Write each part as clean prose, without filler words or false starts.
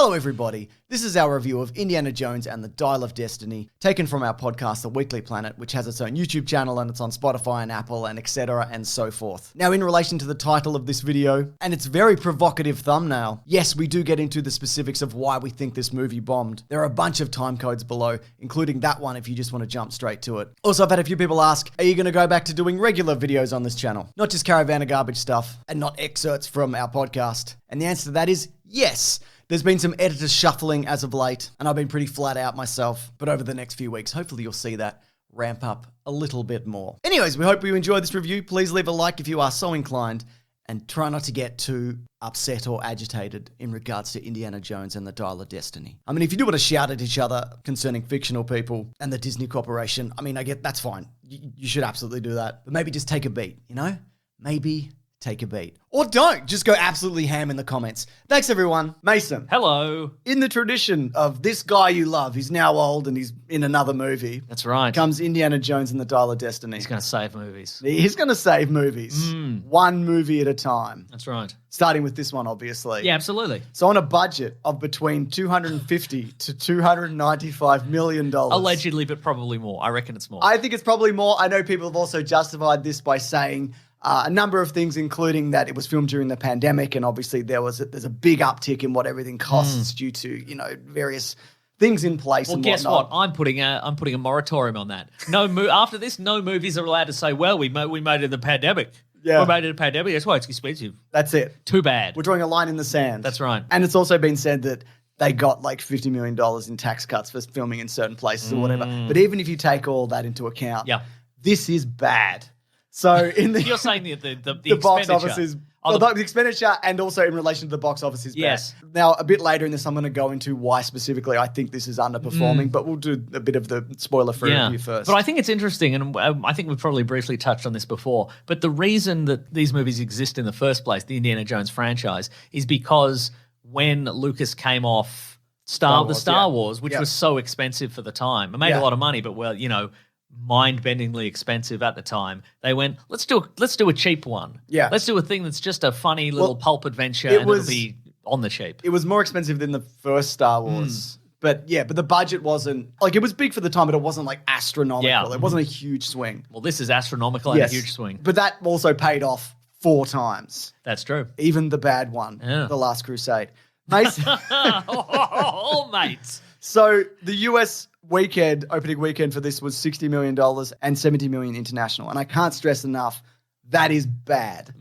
Hello everybody, this is our review of Indiana Jones and the Dial of Destiny, taken from our podcast, The Weekly Planet, which has its own YouTube channel and it's on Spotify and Apple and etc. and so forth. Now in relation to the title of this video, and its very provocative thumbnail, yes, we do get into the specifics of why we think this movie bombed. There are a bunch of time codes below, including that one if you just want to jump straight to it. Also, I've had a few people ask, are you going to go back to doing regular videos on this channel? Not just Caravan of Garbage stuff, and not excerpts from our podcast. And the answer to that is yes. There's been some editor shuffling as of late, and I've been pretty flat out myself. But over the next few weeks, hopefully you'll see that ramp up a little bit more. Anyways, we hope you enjoyed this review. Please leave a like if you are so inclined, and try not to get too upset or agitated in regards to Indiana Jones and the Dial of Destiny. I mean, if you do want to shout at each other concerning fictional people and the Disney Corporation, I mean, I get that's fine. You should absolutely do that. But maybe just take a beat, you know? Maybe take a beat. Or don't. Just go absolutely ham in the comments. Thanks, everyone. Mason. Hello. In the tradition of this guy you love, he's now old and he's in another movie. That's right. Comes Indiana Jones and the Dial of Destiny. He's going to save movies. He's going to save movies. One movie at a time. That's right. Starting with this one, obviously. Yeah, absolutely. So on a budget of between $250 to $295 million. Allegedly, but probably more. I reckon it's more. I think it's probably more. I know people have also justified this by saying a number of things, including that it was filmed during the pandemic, and obviously there's a big uptick in what everything costs due to, you know, various things in place. Well, and guess whatnot. what? I'm putting a moratorium on that. After this, no movies are allowed to say, "Well, we made it in the pandemic." Yeah. We made it in the pandemic. That's why it's expensive. That's it. Too bad. We're drawing a line in the sand. That's right. And it's also been said that they got like $50 million in tax cuts for filming in certain places or whatever. But even if you take all that into account, this is bad. So in the You're saying the box expenditure. office is the expenditure, and also in relation to the box office is bad. Yes. Now, a bit later in this, I'm going to go into why specifically I think this is underperforming, but we'll do a bit of the spoiler-free review first. But I think it's interesting, and I think we've probably briefly touched on this before, but the reason that these movies exist in the first place, the Indiana Jones franchise, is because when Lucas came off Star Wars, which was so expensive for the time, it made a lot of money, but well, you know, mind-bendingly expensive at the time. They went, let's do a cheap one. Yeah, let's do a thing that's just a funny little pulp adventure, and it'll be on the cheap. It was more expensive than the first Star Wars, but the budget wasn't like, it was big for the time, but it wasn't like astronomical. Yeah. It wasn't a huge swing. Well, this is astronomical and a huge swing. But that also paid off 4 times. That's true. Even the bad one, The Last Crusade. Mates. Mates. So the US opening weekend for this was $60 million and $70 million international. And I can't stress enough, that is bad.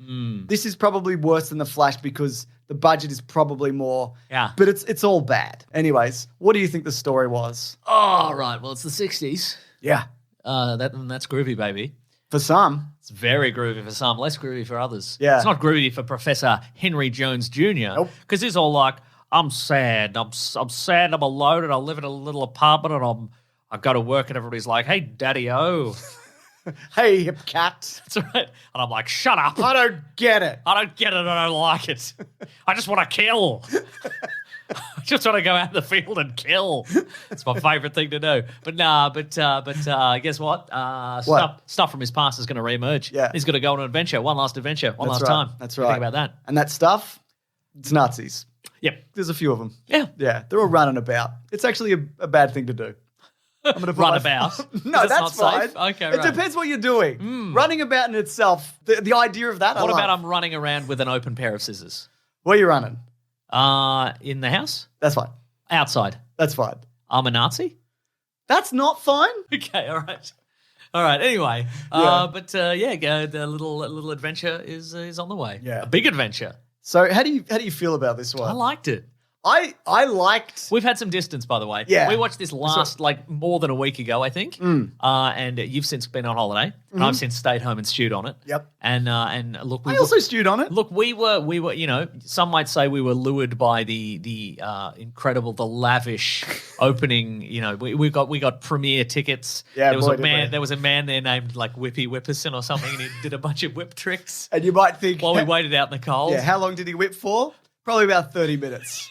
This is probably worse than The Flash because the budget is probably more. Yeah. But it's all bad. Anyways, what do you think the story was? Oh, right. Well, it's the 60s. Yeah. That's groovy, baby. For some. It's very groovy for some, less groovy for others. Yeah. It's not groovy for Professor Henry Jones Jr. Because he's all like, I'm sad. I'm sad. I'm alone, and I live in a little apartment, and I go to work, and everybody's like, "Hey, Daddy-O." Hey, hip cat. That's right. And I'm like, "Shut up. I don't get it. I don't get it. I don't like it. I just want to kill. I just want to go out in the field and kill. It's my favorite thing to do." But guess what? Stuff from his past is going to reemerge. Yeah. He's going to go on an adventure, one last time. That's right. Think about that. And that stuff, it's Nazis. Yep. There's a few of them. Yeah. Yeah. They're all running about. It's actually a bad thing to do. I'm going to run about? No, that's not fine. Safe? Okay, It depends what you're doing. Running about in itself, the idea of that, What about I'm running around with an open pair of scissors? Where are you running? In the house? That's fine. Outside? That's fine. I'm a Nazi? That's not fine. Okay, all right. All right, anyway. The little adventure is on the way. Yeah. A big adventure. So how do you feel about this one? I liked it. I liked. We've had some distance, by the way. Yeah. We watched this more than a week ago, I think. And you've since been on holiday, and I've since stayed home and stewed on it. Yep. And look, I also stewed on it. Look, we were, you know, some might say we were lured by the incredible, the lavish opening. You know, we got premiere tickets. Yeah, there was a man there named like Whippy Whipperson or something, and he did a bunch of whip tricks. And you might think while we waited out in the cold. Yeah. How long did he whip for? Probably about 30 minutes.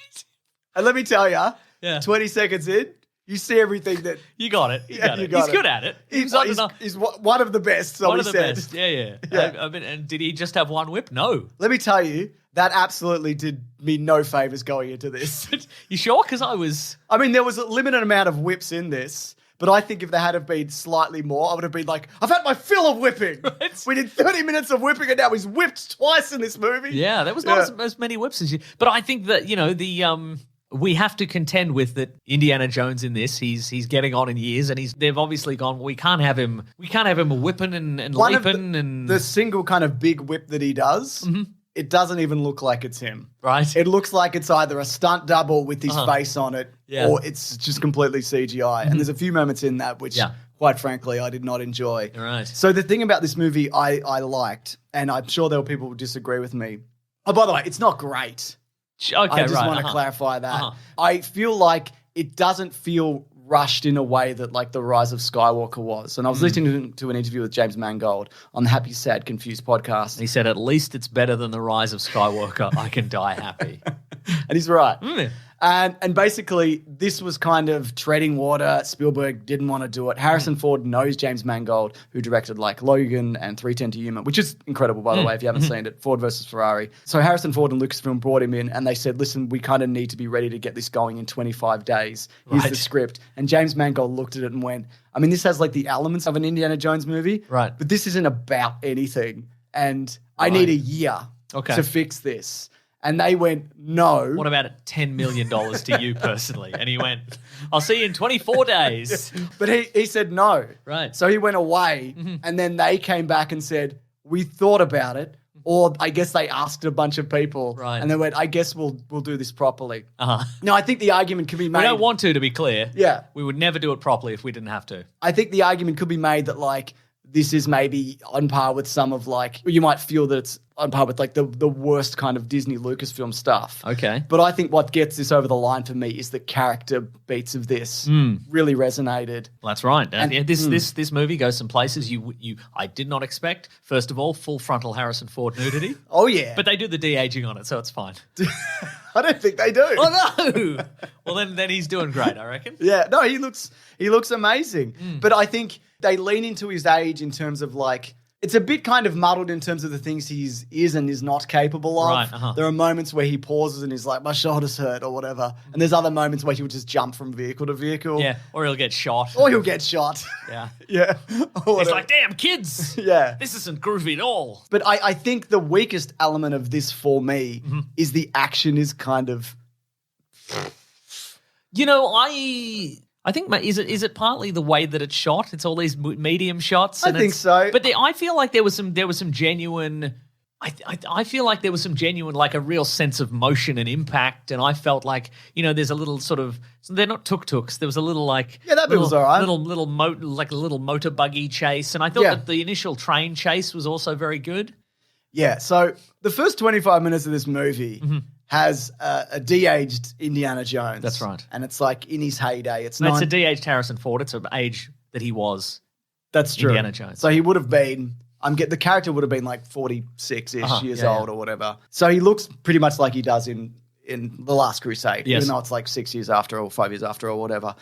And let me tell you, 20 seconds in, You see everything that... You got it. Yeah, He's it. good at it. He's one of the best, so one he of the said. best. Yeah. Yeah. I mean, and did he just have one whip? No. Let me tell you, that absolutely did me no favors going into this. You sure? Because I was... I mean, there was a limited amount of whips in this, but I think if there had have been slightly more, I would have been like, I've had my fill of whipping. Right. We did 30 minutes of whipping, and now he's whipped twice in this movie. Yeah, there was not as many whips as you... But I think that, we have to contend with that Indiana Jones in this. He's getting on in years, and they've obviously gone, well, we can't have him whipping and One leaping of and... the single kind of big whip that he does, it doesn't even look like it's him. Right. It looks like it's either a stunt double with his face on it, or it's just completely CGI. And there's a few moments in that which, quite frankly, I did not enjoy. Right. So the thing about this movie I liked, and I'm sure there were people who would disagree with me. Oh, by the way, it's not great. Okay, I just want to clarify that. I feel like it doesn't feel rushed in a way that like The Rise of Skywalker was. And I was listening to an interview with James Mangold on the Happy, Sad, Confused podcast. He said, at least it's better than The Rise of Skywalker. I can die happy. And he's right. And basically, this was kind of treading water. Spielberg didn't want to do it. Harrison Ford knows James Mangold, who directed like Logan and 3:10 to Yuma, which is incredible, by the way, if you haven't seen it. Ford versus Ferrari. So Harrison Ford and Lucasfilm brought him in, and they said, listen, we kind of need to be ready to get this going in 25 days. Here's the script. And James Mangold looked at it and went, I mean, this has like the elements of an Indiana Jones movie, right? But this isn't about anything. And I need a year to fix this. And they went, no. What about $10 million to you personally? And he went, I'll see you in 24 days. But he said no. Right. So he went away, and then they came back and said, we thought about it, or I guess they asked a bunch of people, right? And they went, I guess we'll do this properly. No, I think the argument could be made. We don't want to be clear. Yeah. We would never do it properly if we didn't have to. I think the argument could be made that, like, this is maybe on par with some of, like, you might feel that it's on par with, like, the worst kind of Disney Lucasfilm stuff. Okay. But I think what gets this over the line for me is the character beats of this really resonated. Well, that's right. And this movie goes some places I did not expect. First of all, full frontal Harrison Ford nudity. Oh, yeah. But they do the de-aging on it, so it's fine. I don't think they do. Oh, no. Well, then he's doing great, I reckon. Yeah. No, he looks amazing. But I think they lean into his age in terms of, like, it's a bit kind of muddled in terms of the things he is and is not capable of. Right, There are moments where he pauses and he's like, my shoulders hurt or whatever. And there's other moments where he'll just jump from vehicle to vehicle. Yeah, or he'll get shot. Yeah. Yeah. He's like, damn, kids. Yeah. This isn't groovy at all. But I think the weakest element of this for me is the action is kind of... You know, I think is it partly the way that it's shot? It's all these medium shots. I think so. But I feel like there was some genuine. I feel like there was some genuine, like a real sense of motion and impact, and I felt like there's a little sort of they're not tuk-tuks. There was a little like that bit was all right. Like a little motor buggy chase, and I thought that the initial train chase was also very good. Yeah. So the first 25 minutes of this movie. Has a de-aged Indiana Jones. That's right. And it's like in his heyday. It's a de-aged Harrison Ford. It's an age that he was. That's true. Indiana Jones. So he would have been, the character would have been like 46-ish years old or whatever. So he looks pretty much like he does in The Last Crusade, even though it's like 6 years after or 5 years after or whatever.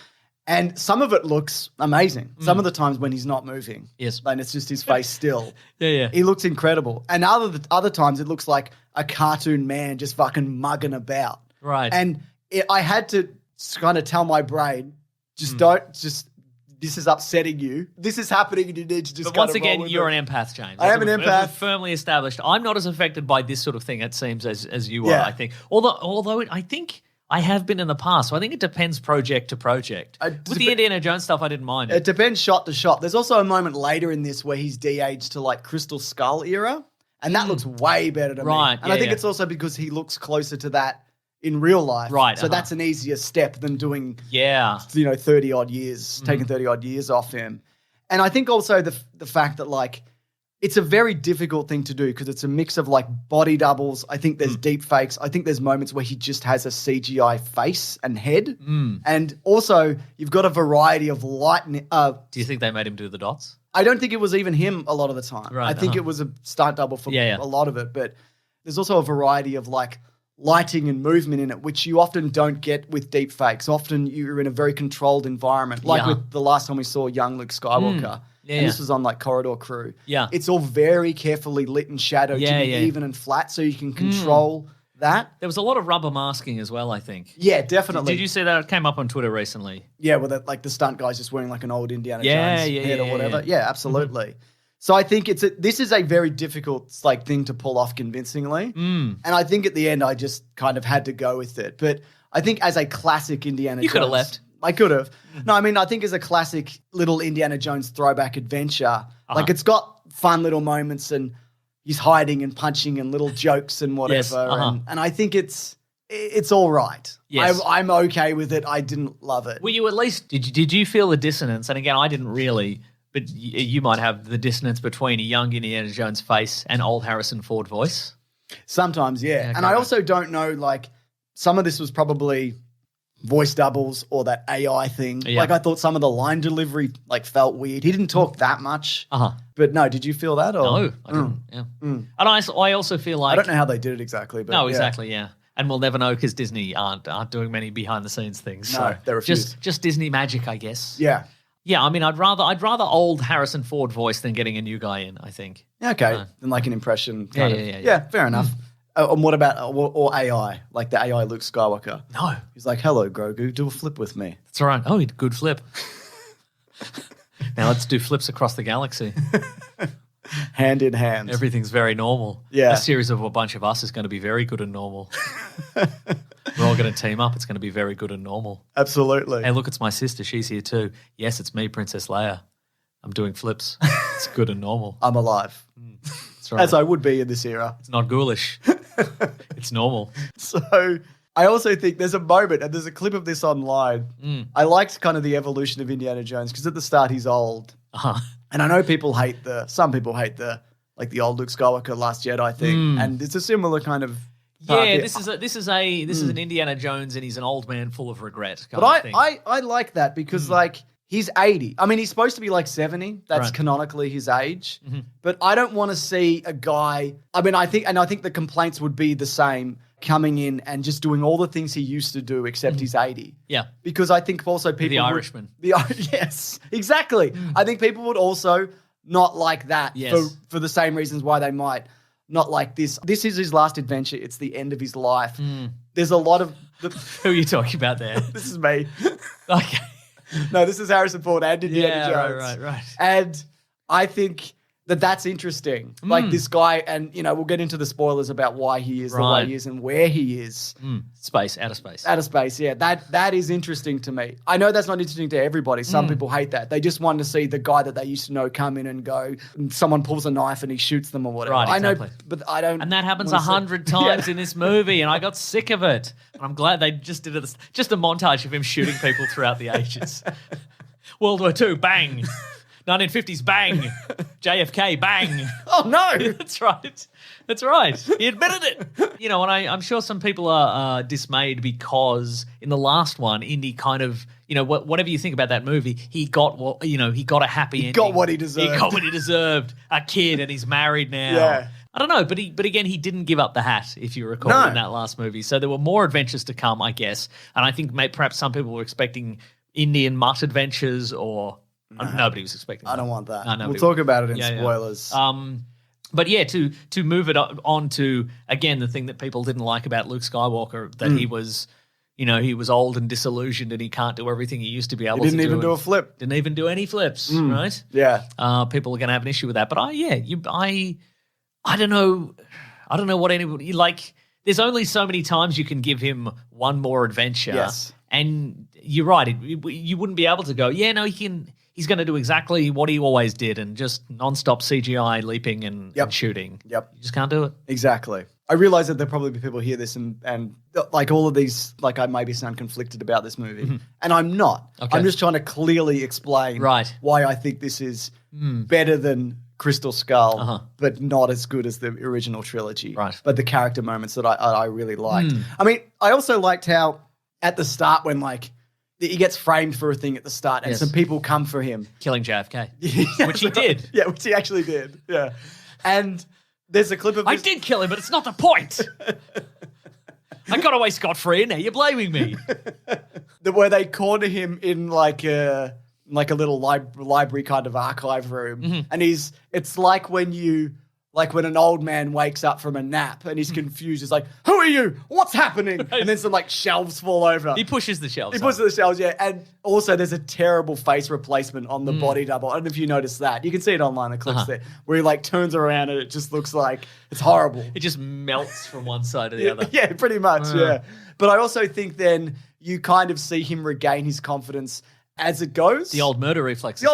And some of it looks amazing. Some of the times when he's not moving. Yes. And it's just his face still. Yeah. He looks incredible. And other times it looks like a cartoon man just fucking mugging about. Right. And I had to kind of tell my brain, this is upsetting you. This is happening and you need to just But once again, you're an empath, James. I am an empath. We've firmly established. I'm not as affected by this sort of thing, it seems, as you are, I think. Although I think I have been in the past, so I think it depends project to project. With the Indiana Jones stuff, I didn't mind it. It depends shot to shot. There's also a moment later in this where he's de-aged to like Crystal Skull era, and that looks way better to me. And I think it's also because he looks closer to that in real life. Right. So that's an easier step than doing 30 odd years, taking 30 odd years off him. And I think also the fact that like it's a very difficult thing to do because it's a mix of like body doubles. I think there's deep fakes. I think there's moments where he just has a CGI face and head. And also you've got a variety of lightning. Do you think they made him do the dots? I don't think it was even him a lot of the time. Right, I think it was a stunt double for a lot of it. But there's also a variety of like lighting and movement in it, which you often don't get with deep fakes. Often you're in a very controlled environment, like with the last time we saw young Luke Skywalker. And this was on like Corridor Crew. Yeah. It's all very carefully lit and shadowed to be even and flat so you can control that. There was a lot of rubber masking as well, I think. Yeah, definitely. Did you see that? It came up on Twitter recently. Yeah, well, like the stunt guy's just wearing like an old Indiana Jones head or whatever. Yeah, absolutely. So I think this is a very difficult like thing to pull off convincingly. And I think at the end I just kind of had to go with it. But I think as a classic Indiana Jones... You could have left. I could have. No, I mean, I think as a classic little Indiana Jones throwback adventure, like it's got fun little moments and he's hiding and punching and little jokes and whatever. And I think it's all right. Yes. I'm okay with it. I didn't love it. Were you at least... Did you feel the dissonance? And again, I didn't really... But you might have the dissonance between a young Indiana Jones face and old Harrison Ford voice. Sometimes, yeah. And I also don't know, like, some of this was probably voice doubles or that AI thing. Yeah. Like, I thought some of the line delivery, like, felt weird. He didn't talk that much. But no, did you feel that? Or? No, I didn't. Yeah. And I also feel like... I don't know how they did it exactly. But no, exactly, yeah. And we'll never know because Disney aren't doing many behind-the-scenes things. No, so they refuse. Just Disney magic, I guess. Yeah. Yeah, I mean, I'd rather old Harrison Ford voice than getting a new guy in, I think. Okay, than like an impression kind of. Yeah, fair enough. And what about, or AI, like the AI Luke Skywalker? No. He's like, hello, Grogu, do a flip with me. That's all right. Oh, he did a good flip. Now let's do flips across the galaxy. Hand in hand. Everything's very normal. Yeah. A series of a bunch of us is going to be very good and normal. We're all going to team up. It's going to be very good and normal. Absolutely. Hey, look, it's my sister. She's here too. Yes, it's me, Princess Leia. I'm doing flips. It's good and normal. I'm alive. That's right. As I would be in this era. It's not ghoulish. It's normal. So I also think there's a moment, and there's a clip of this online. I liked kind of the evolution of Indiana Jones because at the start he's old. And I know some people hate the old Luke Skywalker Last Jedi thing. And it's a similar kind of... Yeah, this is an Indiana Jones and he's an old man full of regret. But I like that because like he's 80. I mean, he's supposed to be like 70. That's canonically his age. But I don't want to see a guy. I mean, I think the complaints would be the same coming in and just doing all the things he used to do except he's 80. Yeah. Because I think also people The Irishman. Yes, exactly. I think people would also not like that for the same reasons why they might not like this. This is his last adventure. It's the end of his life. There's a lot of... Who are you talking about there? This is me. Okay. No, this is Harrison Ford and Indiana Jones. Right. And I think that's interesting. Like this guy, and we'll get into the spoilers about why he is the way he is and where he is. Outer space. Outer space, yeah. That is interesting to me. I know that's not interesting to everybody. Some people hate that. They just want to see the guy that they used to know come in and go, and someone pulls a knife and he shoots them or whatever. Right, exactly. I know, but I don't. And that happens 100 times in this movie, and I got sick of it. I'm glad they just did it. Just a montage of him shooting people throughout the ages. World War II, bang. 1950s, bang. JFK, bang. Oh, no. That's right. He admitted it. And I'm sure some people are dismayed because in the last one, Indy kind of, whatever you think about that movie, he got a happy ending. He got what he deserved. He got what he deserved. A kid, and he's married now. Yeah. I don't know, but again, he didn't give up the hat, if you recall, in that last movie. So there were more adventures to come, I guess. And I think perhaps some people were expecting Indian mutt adventures or... Nobody was expecting that. I don't want that. No, we'll talk about it in spoilers. But yeah, to move it on to, again, the thing that people didn't like about Luke Skywalker, that he was, he was old and disillusioned and he can't do everything he used to be able to do. He didn't even do a flip. Didn't even do any flips, right? Yeah. People are going to have an issue with that. But I don't know. I don't know what anybody, like, there's only so many times you can give him one more adventure. Yes. And you're right. You wouldn't be able to go, he's going to do exactly what he always did and just nonstop CGI leaping and shooting. Yep. You just can't do it. Exactly. I realize that there'll probably be people hear this and like all of these, like I maybe sound conflicted about this movie. And I'm not. Okay. I'm just trying to clearly explain why I think this is better than Crystal Skull, but not as good as the original trilogy. Right. But the character moments that I really liked. I mean, I also liked how at the start when like he gets framed for a thing at the start and some people come for him. Killing JFK, which he did. Yeah, which he actually did. Yeah. And there's a clip of I did kill him, but it's not the point. I got away scot-free and now you're blaming me. Where they corner him in like a little library kind of archive room. And it's like when an old man wakes up from a nap and he's confused. He's like, who are you? What's happening? And then some like shelves fall over. He pushes the shelves. Yeah. And also there's a terrible face replacement on the body double. I don't know if you noticed that. You can see it online, the clips there, where he like turns around and it just looks like it's horrible. It just melts from one side to the other. Yeah, pretty much, yeah. But I also think then you kind of see him regain his confidence as it goes. The old murder reflexes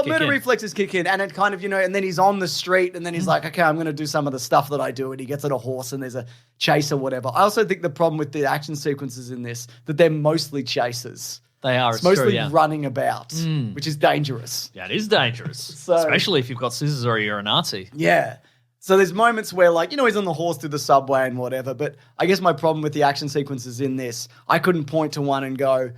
kick in. And it kind of, and then he's on the street and then he's like, okay, I'm going to do some of the stuff that I do. And he gets on a horse and there's a chase or whatever. I also think the problem with the action sequences in this, that they're mostly chases. They are. It's mostly true, yeah. running about, which is dangerous. Yeah, it is dangerous. Especially if you've got scissors or you're a Nazi. Yeah. So there's moments where he's on the horse through the subway and whatever. But I guess my problem with the action sequences in this, I couldn't point to one and go,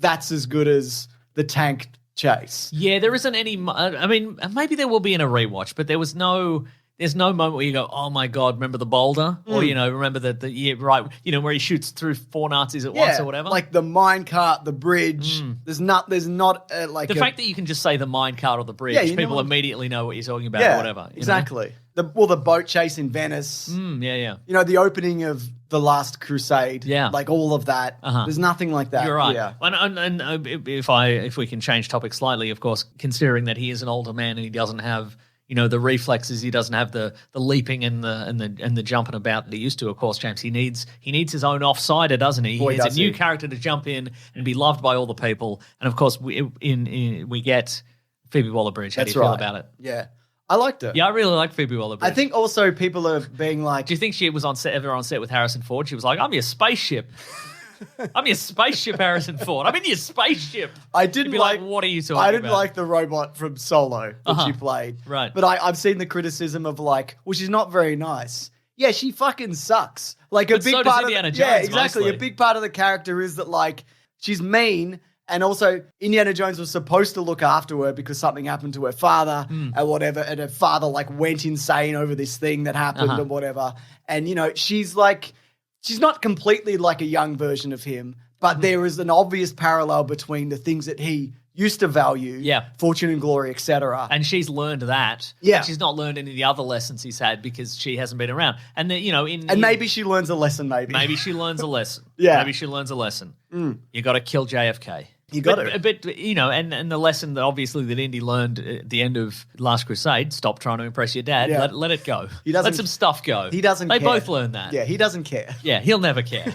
that's as good as the tank chase. Yeah, there isn't any. I mean, maybe there will be in a rewatch, but there's no moment where you go, oh my God, remember the boulder? Or, remember where he shoots through 4 Nazis at once or whatever. Like the minecart, the bridge. There's not the fact that you can just say the minecart or the bridge, people immediately know what you're talking about or whatever. Exactly. The boat chase in Venice. Yeah. The opening of The Last Crusade. Yeah. like all of that. There's nothing like that. You're right. Yeah. And if we can change topic slightly, of course, considering that he is an older man and he doesn't have the reflexes, he doesn't have the leaping and the jumping about that he used to. Of course, James, he needs his own offsider, doesn't he? He needs a new character to jump in and be loved by all the people. And of course, we get Phoebe Waller-Bridge. How do you feel about it? Yeah. I liked it. Yeah, I really like Phoebe Waller-Bridge. I think also people are being like... Do you think she was ever on set with Harrison Ford? She was like, I'm your spaceship. I'm your spaceship, Harrison Ford. I'm in your spaceship. I didn't like... What are you talking about? I didn't like the robot from Solo that she played. Right. But I've seen the criticism of she's not very nice. Yeah, she fucking sucks. Like a big so part does of Indiana Jones, yeah, exactly. mostly. A big part of the character is that she's mean. And also, Indiana Jones was supposed to look after her because something happened to her father and whatever. And her father went insane over this thing that happened and whatever. And, she's not completely like a young version of him, but there is an obvious parallel between the things that he used to value, fortune and glory, etc. And she's learned that. Yeah. She's not learned any of the other lessons he's had because she hasn't been around. And maybe she learns a lesson, Maybe she learns a lesson. Yeah. Maybe she learns a lesson. You got to kill JFK. You got to. But and the lesson that obviously that Indy learned at the end of Last Crusade, stop trying to impress your dad. Yeah. Let it go. He doesn't, let some stuff go. He doesn't They care. both learned that. Yeah, he doesn't care. Yeah, he'll never care.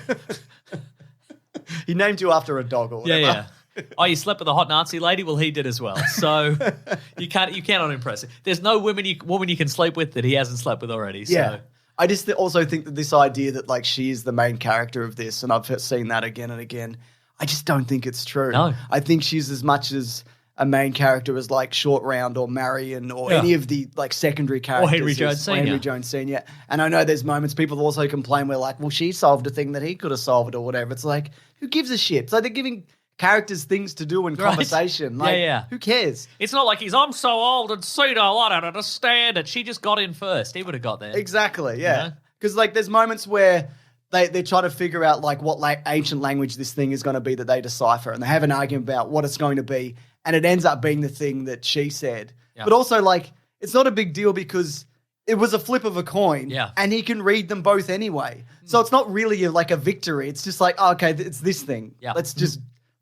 He named you after a dog or whatever. Yeah. Oh, you slept with a hot Nazi lady? Well, he did as well. So you cannot impress him. There's no woman you can sleep with that he hasn't slept with already. So. Yeah. I just also think that this idea that she is the main character of this, and I've seen that again and again, I just don't think it's true. No. I think she's as much as a main character as Short Round or Marion or any of the secondary characters. Or Henry Jones Sr. Or Henry Jones Sr. And I know there's moments people also complain we're well, she solved a thing that he could have solved or whatever. It's who gives a shit? So they're giving characters things to do in conversation. Who cares? It's not like I'm so old and senile, I don't understand it. She just got in first. He would have got there. Exactly, yeah. Because there's moments where they try to figure out what ancient language this thing is going to be that they decipher, and they have an argument about what it's going to be, and it ends up being the thing that she said. Yep. But also, it's not a big deal because it was a flip of a coin, and he can read them both anyway. So it's not really a victory. It's just okay, it's this thing. Yep.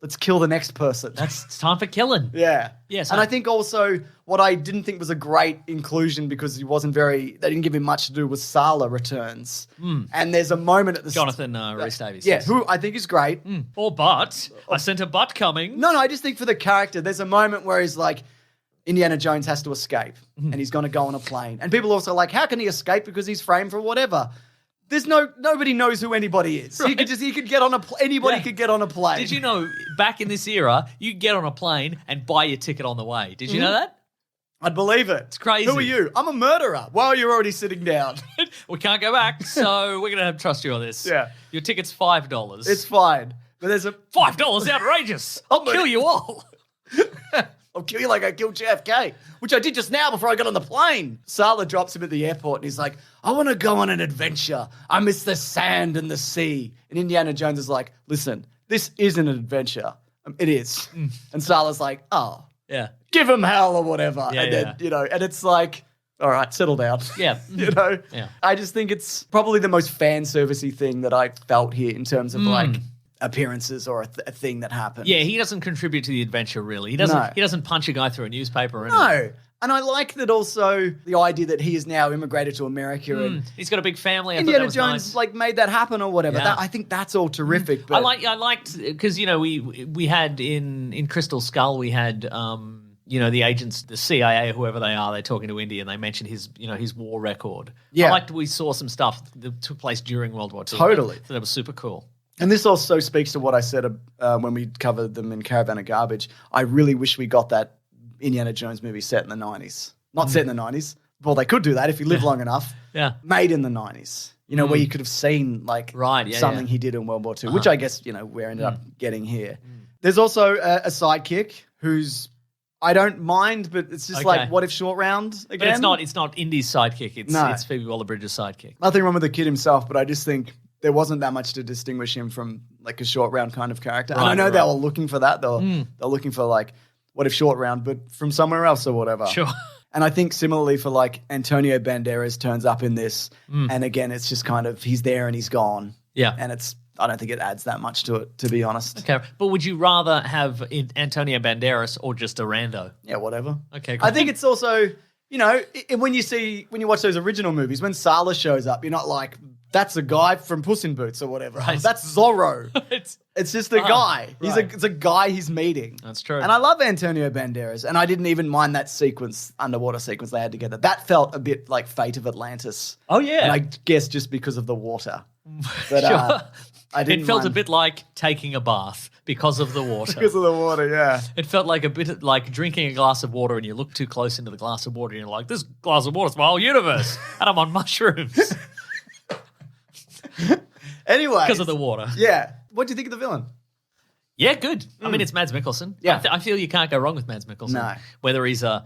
Let's kill the next person. It's time for killing. Yeah. Yes. And I think also what I didn't think was a great inclusion because they didn't give him much to do was Sallah returns. And there's a moment at the Jonathan Rhys Davies. Yeah, who I think is great. Or but. I sent a but coming. No, I just think for the character, there's a moment where he's Indiana Jones has to escape and he's going to go on a plane. And people are also how can he escape because he's framed for whatever? There's nobody knows who anybody is. Right. He could get on anybody could get on a plane. Did you know back in this era, you could get on a plane and buy your ticket on the way? Did you know that? I'd believe it. It's crazy. Who are you? I'm a murderer. Well, you're already sitting down. We can't go back, so we're going to have to trust you on this. Yeah. Your ticket's $5. It's fine. But there's a... $5? Outrageous. I'll kill you all. I'll kill you like I killed JFK, which I did just now before I got on the plane. Sallah drops him at the airport and he's like, I want to go on an adventure. I miss the sand and the sea. And Indiana Jones is like, listen, this isn't an adventure. It is. And Salah's like, oh, Yeah. give him hell or whatever. Yeah, and then, and it's like, all right, settle down. Yeah. Yeah. I just think it's probably the most fan servicey thing that I felt here in terms of like appearances or a thing that happened. Yeah, he doesn't contribute to the adventure really. He doesn't punch a guy through a newspaper or anything. No. And I like that also the idea that he has now immigrated to America and He's got a big family. Indiana Jones like made that happen or whatever. Yeah. I think that's all terrific. But I liked because we had in Crystal Skull we had the agents, the CIA, whoever they are, they're talking to Indy and they mentioned his war record. Yeah. I liked we saw some stuff that took place during World War II. Totally. So that was super cool. And this also speaks to what I said when we covered them in Caravan of Garbage. I really wish we got that Indiana Jones movie set in the 90s. Not set in the 90s. Well, they could do that if you live long enough. Yeah. Made in the 90s. Where you could have seen like something he did in World War II, which I guess, we ended up getting here. There's also a sidekick who's, I don't mind, but it's just like, what if Short Round again? But it's not Indy's sidekick. It's Phoebe Waller-Bridge's sidekick. Nothing wrong with the kid himself, but I just think there wasn't that much to distinguish him from like a Short Round kind of character. And I know they were looking for that. They're looking for like, what if Short Round, but from somewhere else or whatever. Sure. And I think similarly for like Antonio Banderas turns up in this, and again, it's just kind of he's there and he's gone. Yeah. And I don't think it adds that much to it, to be honest. Okay, but would you rather have Antonio Banderas or just a rando? Yeah, whatever. Okay, cool. I think it's also, when you watch those original movies, when Sallah shows up, you're not like, that's a guy from Puss in Boots or whatever. Right. That's Zorro. It's just a guy. Right. It's a guy he's meeting. That's true. And I love Antonio Banderas, and I didn't even mind that underwater sequence they had together. That felt a bit like Fate of Atlantis. Oh, yeah. And I guess just because of the water. But Sure. I didn't It felt mind a bit like taking a bath because of the water. because of the water, yeah. It felt like a bit like drinking a glass of water and you look too close into the glass of water and you're like, this glass of water is my whole universe and I'm on mushrooms Anyway. because of the water. Yeah. What do you think of the villain? Yeah, good. I mean, it's Mads Mikkelsen. Yeah. I feel you can't go wrong with Mads Mikkelsen. No. Whether he's a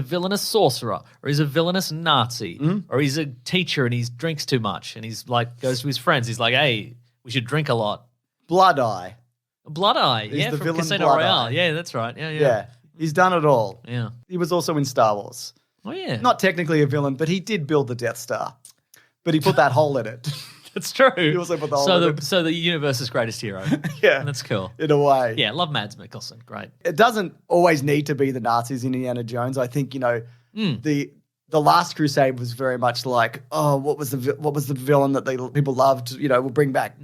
villainous sorcerer, or he's a villainous Nazi, or he's a teacher and he drinks too much, and he's like goes to his friends. He's like, "Hey, we should drink a lot." Blood Eye. Blood Eye, He's the from villain Casino Blood Royale. Eye. Yeah, that's right. Yeah. He's done it all. Yeah. He was also in Star Wars. Oh yeah. Not technically a villain, but he did build the Death Star. But he put that hole in it. That's true. He also put the hole in it. So the universe's greatest hero. Yeah. That's cool. In a way. Yeah, love Mads Mikkelsen. Great. It doesn't always need to be the Nazis in Indiana Jones. I think, the Last Crusade was very much like, oh, what was the villain that people loved? We'll bring out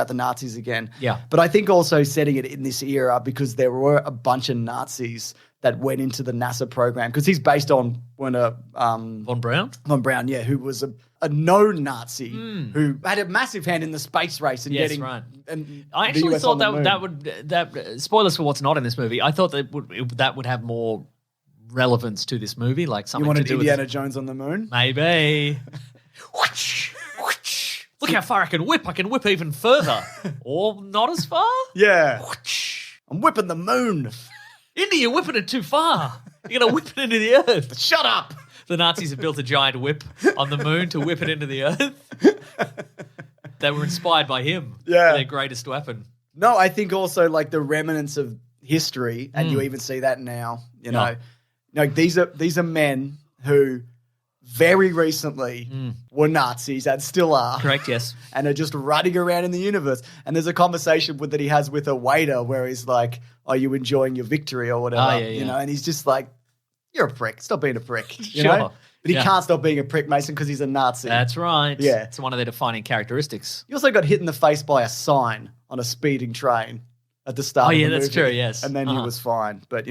the Nazis again. Yeah. But I think also setting it in this era because there were a bunch of Nazis that went into the NASA program because he's based on Von Braun? Von Braun, yeah, who was a known Nazi who had a massive hand in the space race and getting. Right. And I the actually US thought on the that moon. would spoilers for what's not in this movie. I thought that would have more relevance to this movie, like something You wanted to do Indiana with Jones on the moon? maybe. Look how far I can whip! I can whip even further, or not as far. Yeah. I'm whipping the moon. Indy, you're whipping it too far. You're gonna whip it into the earth. Shut up. The Nazis have built a giant whip on the moon to whip it into the earth. They were inspired by him. Yeah. For their greatest weapon. No, I think also like the remnants of history, and you even see that now. These are men who very recently were Nazis and still are. Correct, yes. And are just running around in the universe. And there's a conversation that he has with a waiter where he's like, "Are you enjoying your victory or whatever?" Oh, yeah. And he's just like, "You're a prick. Stop being a prick." You Sure. know? But he can't stop being a prick, Mason, because he's a Nazi. That's right. Yeah. It's one of their defining characteristics. He also got hit in the face by a sign on a speeding train at the start of the movie. that's true, yes. And then he was fine. But,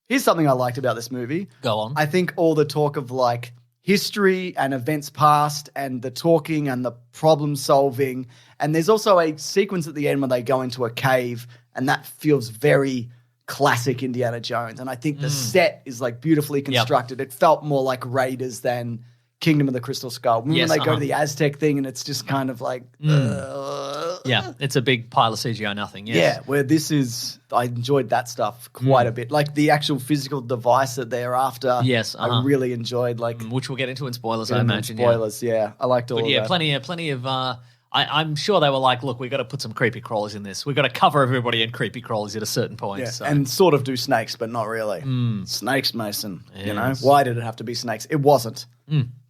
here's something I liked about this movie. Go on. I think all the talk of, like, history and events past and the talking and the problem solving. And there's also a sequence at the end when they go into a cave, and that feels very classic Indiana Jones. And I think the set is, like, beautifully constructed. It felt more like Raiders than Kingdom of the Crystal Skull. When Yes, they go to the Aztec thing and it's just kind of like... Yeah, it's a big pile of CGI nothing, yes. Yeah, where this is... I enjoyed that stuff quite a bit. Like the actual physical device that they're after. Yes, I really enjoyed. Like which we'll get into in spoilers, I Get into imagine. spoilers, yeah. I liked all But of yeah, that. plenty of I'm sure they were like, look, we've got to put some creepy crawlers in this. We've got to cover everybody in creepy crawlers at a certain point. Yeah, So. and sort of do snakes, but not really. Snakes, Mason. You know, why did it have to be snakes? It wasn't.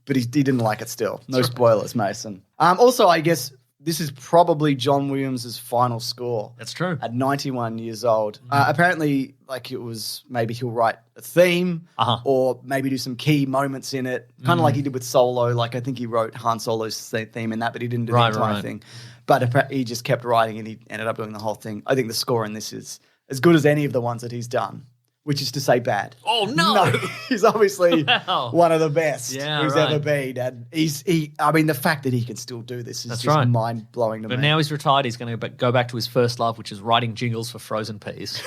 But he didn't like it still. No spoilers, Mason. Also, I guess this is probably John Williams' final score. That's true. At 91 years old. Apparently, like it was maybe he'll write a theme or maybe do some key moments in it. Kind of like he did with Solo. Like I think he wrote Han Solo's theme in that, but he didn't do the entire thing. But he just kept writing and he ended up doing the whole thing. I think the score in this is as good as any of the ones that he's done. Which is to say bad. Oh, no. He's obviously one of the best who's ever been. And I mean, the fact that he can still do this is just mind-blowing to me. But now he's retired. He's going to go back to his first love, which is writing jingles for frozen peas.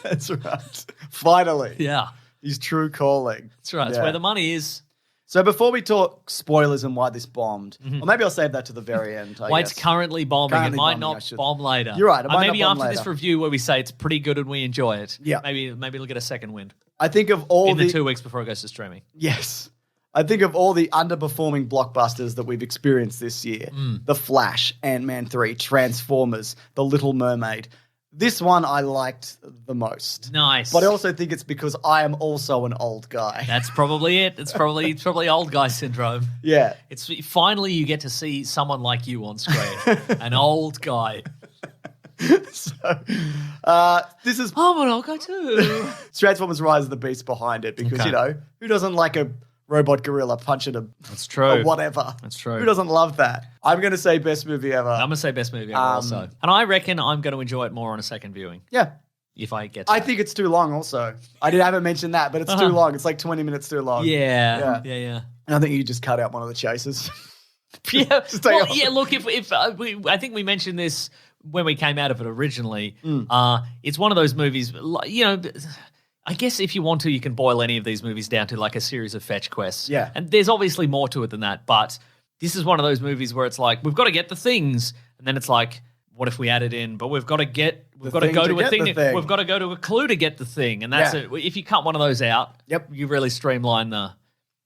That's right. Finally. Yeah. His true calling. That's right. That's where the money is. So before we talk spoilers and why this bombed, or maybe I'll save that to the very end, Why it's currently bombing. It might not bomb later. You're right. It might maybe not bomb after later. this review where we say it's pretty good and we enjoy it. Yeah. Maybe it'll get a second wind. I think of all in the 2 weeks before it goes to streaming. Yes. I think of all the underperforming blockbusters that we've experienced this year. The Flash, Ant-Man 3, Transformers, The Little Mermaid. This one I liked the most. Nice. But I also think it's because I am also an old guy. That's probably it. It's probably old guy syndrome. Yeah. It's finally you get to see someone like you on screen. An old guy. So, this is... I'm an old guy too. Transformers Rise of the Beast behind it because, you know, who doesn't like a robot gorilla punching a... That's true. Or whatever. That's true. Who doesn't love that? I'm going to say best movie ever. I'm going to say best movie ever also. And I reckon I'm going to enjoy it more on a second viewing. Yeah. If I get to I think it's too long also. I haven't mentioned that, but it's too long. It's like 20 minutes too long. Yeah. And I think you just cut out one of the chases. Yeah. Well, yeah, look, if I think we mentioned this when we came out of it originally. It's one of those movies, you know, I guess if you want to, you can boil any of these movies down to like a series of fetch quests. Yeah. And there's obviously more to it than that, but this is one of those movies where it's like, we've got to get the things, and then it's like, what if we add it in? But we've got to go to a thing. We've got to go to a clue to get the thing, and that's it. If you cut one of those out, you really streamline the,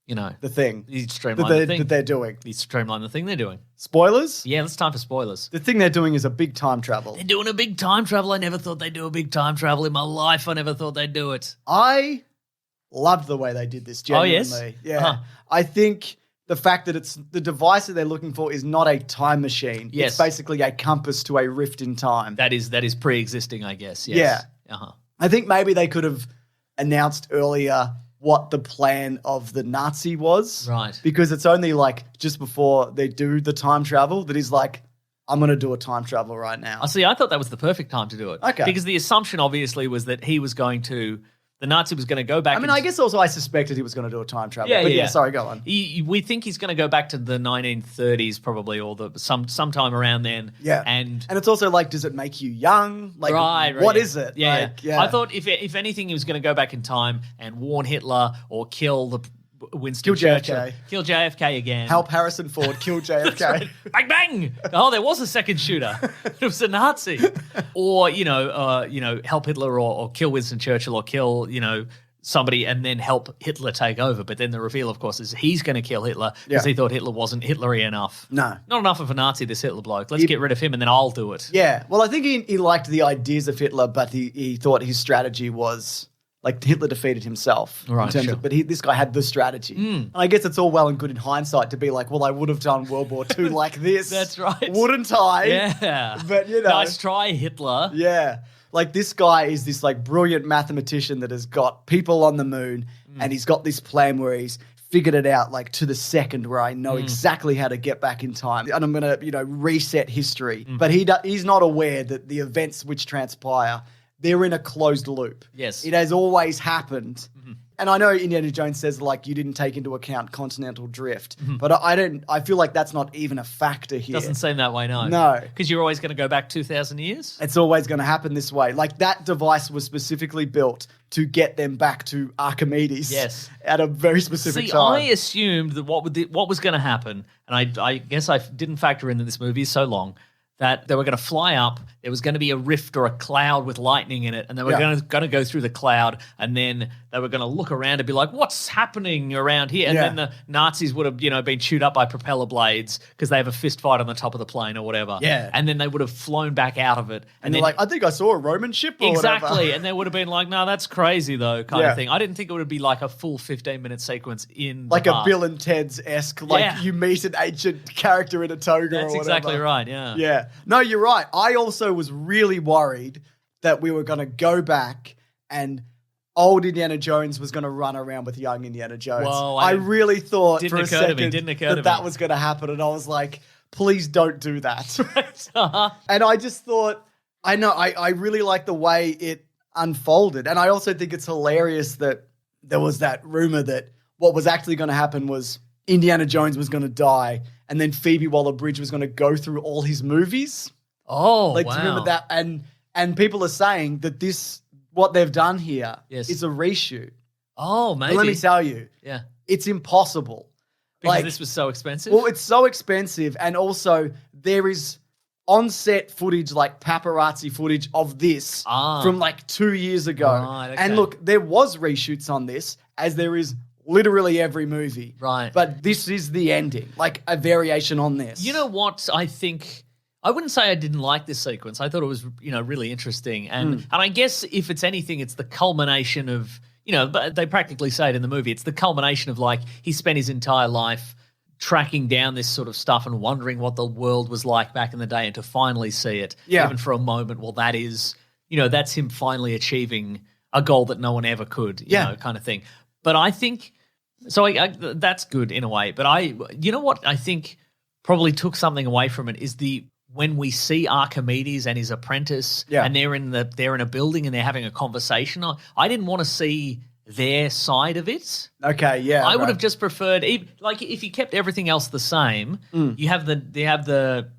you know, the thing. You streamline the thing that they're doing. You streamline the thing they're doing. Spoilers? Yeah, it's time for spoilers. The thing they're doing is a big time travel. They're doing a big time travel. I never thought they'd do a big time travel in my life. I never thought they'd do it. I loved the way they did this, genuinely. Oh, yes? Yeah. I think the fact that it's the device that they're looking for is not a time machine. Yes. It's basically a compass to a rift in time. That is pre-existing, I guess. Yes. Yeah. I think maybe they could have announced earlier what the plan of the Nazi was. Right. Because it's only like just before they do the time travel that he's like, I'm going to do a time travel right now. I see. I thought that was the perfect time to do it. Okay. Because the assumption obviously was that he was going to, the Nazi was going to go back. I mean, I guess also I suspected he was going to do a time travel. Yeah, but yeah. Sorry, go on. We think he's going to go back to the 1930s probably, or sometime around then. Yeah. And it's also like, does it make you young? Like, right, what yeah. is it? Yeah, like, yeah. I thought if anything, he was going to go back in time and warn Hitler or kill the Winston Kill Churchill. JFK. Kill JFK again. Help Harrison Ford kill JFK. Right. Bang, bang! Oh, there was a second shooter. It was a Nazi. Or, help Hitler or kill Winston Churchill or kill, somebody and then help Hitler take over. But then the reveal, of course, is he's going to kill Hitler because he thought Hitler wasn't Hitlery enough. No. Not enough of a Nazi, this Hitler bloke. Let's get rid of him and then I'll do it. Yeah. Well, I think he liked the ideas of Hitler, but he thought his strategy was... Like Hitler defeated himself, right? But this guy had the strategy, and I guess it's all well and good in hindsight to be like, well, I would have done World War II like this. That's right, wouldn't I? Yeah, but nice try, Hitler. Yeah, like this guy is this like brilliant mathematician that has got people on the moon, and he's got this plan where he's figured it out like to the second, where I know exactly how to get back in time, and I'm gonna reset history. But he's not aware that the events which transpire, they're in a closed loop. Yes. It has always happened. And I know Indiana Jones says, like, you didn't take into account continental drift. But I feel like that's not even a factor here. Doesn't seem that way, no. No. Because you're always going to go back 2,000 years? It's always going to happen this way. Like, that device was specifically built to get them back to Archimedes. Yes. At a very specific See, time. I assumed that what was going to happen, and I guess I didn't factor in that this movie is so long, that they were going to fly up, there was going to be a rift or a cloud with lightning in it, and they were going to go through the cloud, and then they were going to look around and be like, what's happening around here? And then the Nazis would have, been chewed up by propeller blades because they have a fist fight on the top of the plane or whatever. Yeah. And then they would have flown back out of it. And they're like, I think I saw a Roman ship or exactly. whatever. And they would have been like, no, that's crazy though, kind of thing. I didn't think it would be like a full 15-minute sequence in like the a park. Bill and Ted's-esque, like you meet an ancient character in a toga or whatever. That's exactly right, yeah. Yeah. No, you're right. I also was really worried that we were going to go back and old Indiana Jones was going to run around with young Indiana Jones. Whoa, I really thought for a second that was going to happen, and I was like, please don't do that. And I just thought, I really like the way it unfolded. And I also think it's hilarious that there was that rumor that what was actually going to happen was Indiana Jones was going to die, and then Phoebe Waller-Bridge was going to go through all his movies. Oh, like, wow. do you remember that? And people are saying that what they've done here is a reshoot. Oh, maybe. But let me tell you, it's impossible. Because this was so expensive? Well, it's so expensive, and also there is on-set footage, like paparazzi footage of this from like 2 years ago. Right, okay. And look, there was reshoots on this, as there is literally every movie. Right. But this is the ending, like a variation on this. You know what? I think I wouldn't say I didn't like this sequence. I thought it was, really interesting. And I guess if it's anything, it's the culmination of, but they practically say it in the movie. It's the culmination of like he spent his entire life tracking down this sort of stuff and wondering what the world was like back in the day, and to finally see it, even for a moment, well, that is, that's him finally achieving a goal that no one ever could, you know, kind of thing. But I think, so that's good in a way. But you know what I think probably took something away from it is when we see Archimedes and his apprentice, and they're in a building and they're having a conversation. I didn't want to see their side of it. Okay, yeah. I would have just preferred, if you kept everything else the same, you have the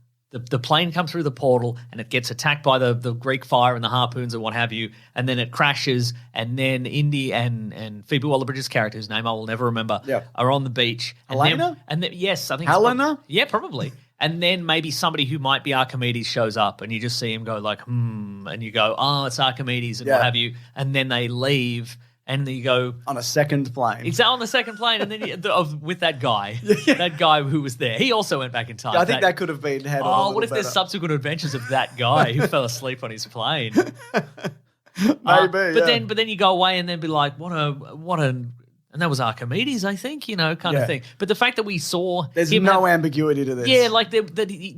plane come through the portal and it gets attacked by the Greek fire and the harpoons and what have you, and then it crashes, and then Indy and Phoebe Waller-Bridge's character, whose name I will never remember, are on the beach. Helena? Yes, I think Helena? Yeah, probably. And then maybe somebody who might be Archimedes shows up, and you just see him go like, and you go, oh, it's Archimedes and what have you. And then they leave, and then you go on a second plane. Exactly, on the second plane, and then with that guy, that guy who was there. He also went back in time. Yeah, I think that could have been handled. Oh, what if there's subsequent adventures of that guy who fell asleep on his plane? Maybe. But then you go away and then be like, and that was Archimedes, I think, kind of thing. But the fact that we saw there's no ambiguity to this. Yeah, like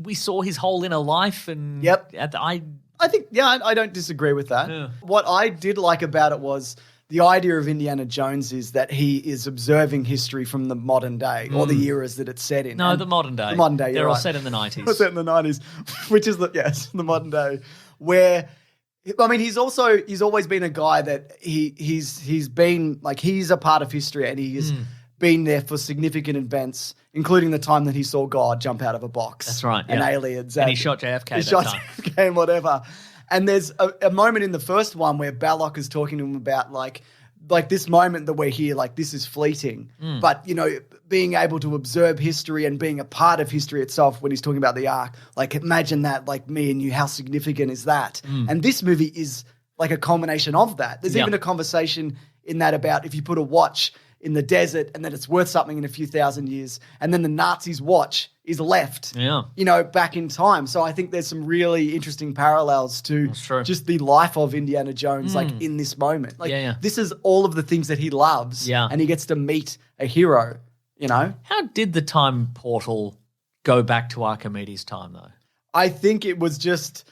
we saw his whole inner life, and I think I don't disagree with that. Yeah. What I did like about it was the idea of Indiana Jones is that he is observing history from the modern day or the eras that it's set in. No, the modern day. The modern day. They're all set in the 90s. They're set in the 90s, which is the modern day, where. I mean, he's always been a guy that he's been like, he's a part of history, and he has been there for significant events, including the time that he saw God jump out of a box. That's right. And aliens. And he shot JFK JFK and whatever. And there's a moment in the first one where Balok is talking to him about like this moment that we're here, like this is fleeting. But, being able to observe history and being a part of history itself when he's talking about the Ark, like imagine that, like me and you, how significant is that? And this movie is like a culmination of that. There's even a conversation in that about if you put a watch in the desert and then it's worth something in a few thousand years, and then the Nazis' watch is left, back in time. So I think there's some really interesting parallels to just the life of Indiana Jones, like in this moment. Like this is all of the things that he loves, and he gets to meet a hero, How did the time portal go back to Archimedes' time, though? I think it was just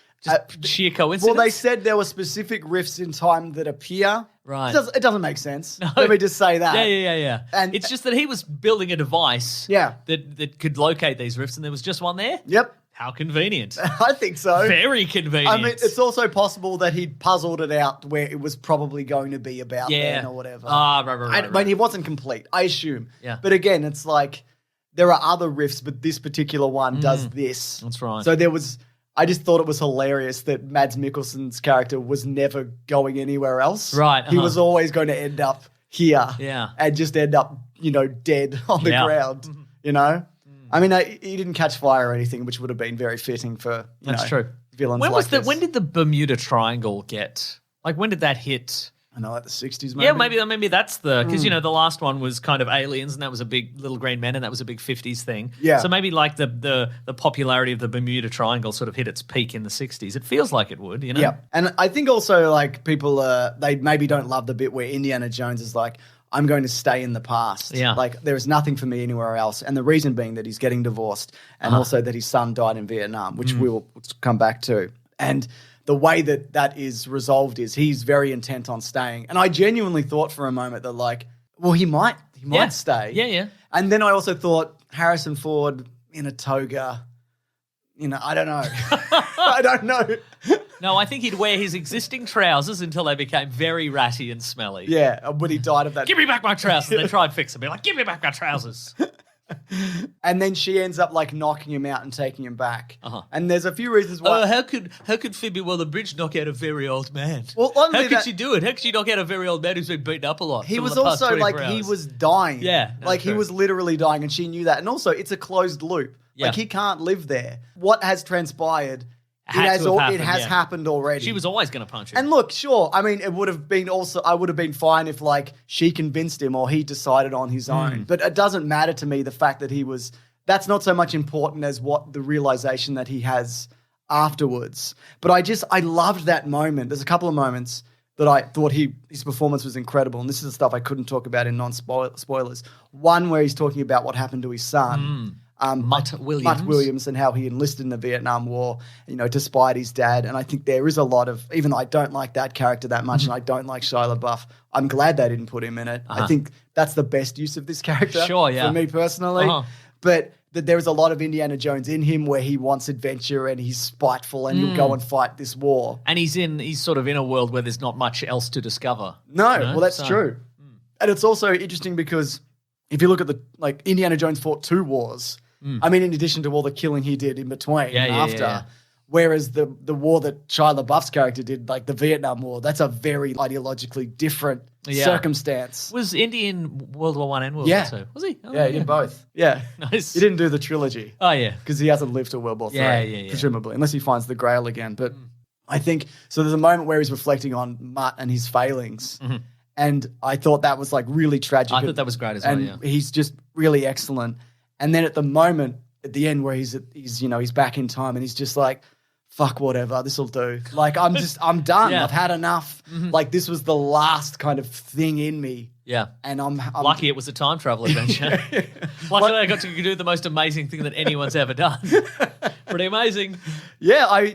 sheer coincidence? Well, they said there were specific rifts in time that appear. Right. It doesn't make sense. No. Let me just say that. Yeah. And it's just that he was building a device that could locate these rifts, and there was just one there? Yep. How convenient. I think so. Very convenient. I mean, it's also possible that he'd puzzled it out where it was probably going to be about then or whatever. Right. I mean, he wasn't complete, I assume. Yeah. But again, it's like there are other rifts, but this particular one does this. That's right. So there was, I just thought it was hilarious that Mads Mikkelson's character was never going anywhere else. Right. He was always going to end up here. Yeah. And just end up, dead on the ground, I mean, he didn't catch fire or anything, which would have been very fitting for, That's true. Villains this. When did the Bermuda Triangle get, when did that hit? I know, like the 60s maybe? Yeah, maybe that's because, the last one was kind of aliens and that was a big Little Green Men and that was a big 50s thing. Yeah. So maybe like the popularity of the Bermuda Triangle sort of hit its peak in the 60s. It feels like it would, Yeah. And I think also like people, they maybe don't love the bit where Indiana Jones is like, I'm going to stay in the past. Yeah. Like there is nothing for me anywhere else. And the reason being that he's getting divorced and also that his son died in Vietnam, which we will come back to. And the way that is resolved is he's very intent on staying. And I genuinely thought for a moment that like, well, he might stay. Yeah, yeah. And then I also thought Harrison Ford in a toga, I don't know. I don't know. No, I think he'd wear his existing trousers until they became very ratty and smelly. Yeah, when he died of that. Give me back my trousers. They try and fix them. Be like, give me back my trousers. And then she ends up like knocking him out and taking him back. And there's a few reasons why. Oh, how could Phoebe Waller-Bridge knock out a very old man? Well, how could she do it? How could she knock out a very old man who's been beaten up a lot? He was also like, he was dying. Yeah. Like he was literally dying and she knew that. And also it's a closed loop. Yeah. Like he can't live there. What has transpired, It has happened already. She was always going to punch him. And look, sure, I mean, it would have been also, I would have been fine if like she convinced him or he decided on his own. But it doesn't matter to me the fact that that's not so much important as what the realization that he has afterwards. But I loved that moment. There's a couple of moments that I thought his performance was incredible. And this is the stuff I couldn't talk about in non-spoilers. One where he's talking about what happened to his son. Mutt Williams and how he enlisted in the Vietnam War, despite his dad. And I think there is a lot of, even though I don't like that character that much and I don't like Shia LaBeouf, I'm glad they didn't put him in it. I think that's the best use of this character for me personally. But that there is a lot of Indiana Jones in him where he wants adventure and he's spiteful and he'll go and fight this war. And he's sort of in a world where there's not much else to discover. No, well, that's true. And it's also interesting because if you look at Indiana Jones fought 2 wars. I mean, in addition to all the killing he did in between after. Whereas the war that Shia LaBeouf's character did, like the Vietnam War, that's a very ideologically different circumstance. Was Indy in World War I and World War II? Was he? Oh, he did both. Yeah. Nice. He didn't do the trilogy. Oh, yeah. Because he hasn't lived to World War III, yeah. presumably, unless he finds the Grail again. But I think, so there's a moment where he's reflecting on Mutt and his failings. And I thought that was like really tragic. I thought that was great as well, and he's just really excellent. And then at the end where he's back in time and he's just like, fuck whatever, this'll do. Like, I'm done. I've had enough. Like, this was the last kind of thing in me. Yeah. And I'm lucky it was a time travel adventure. Luckily I got to do the most amazing thing that anyone's ever done. Pretty amazing. Yeah,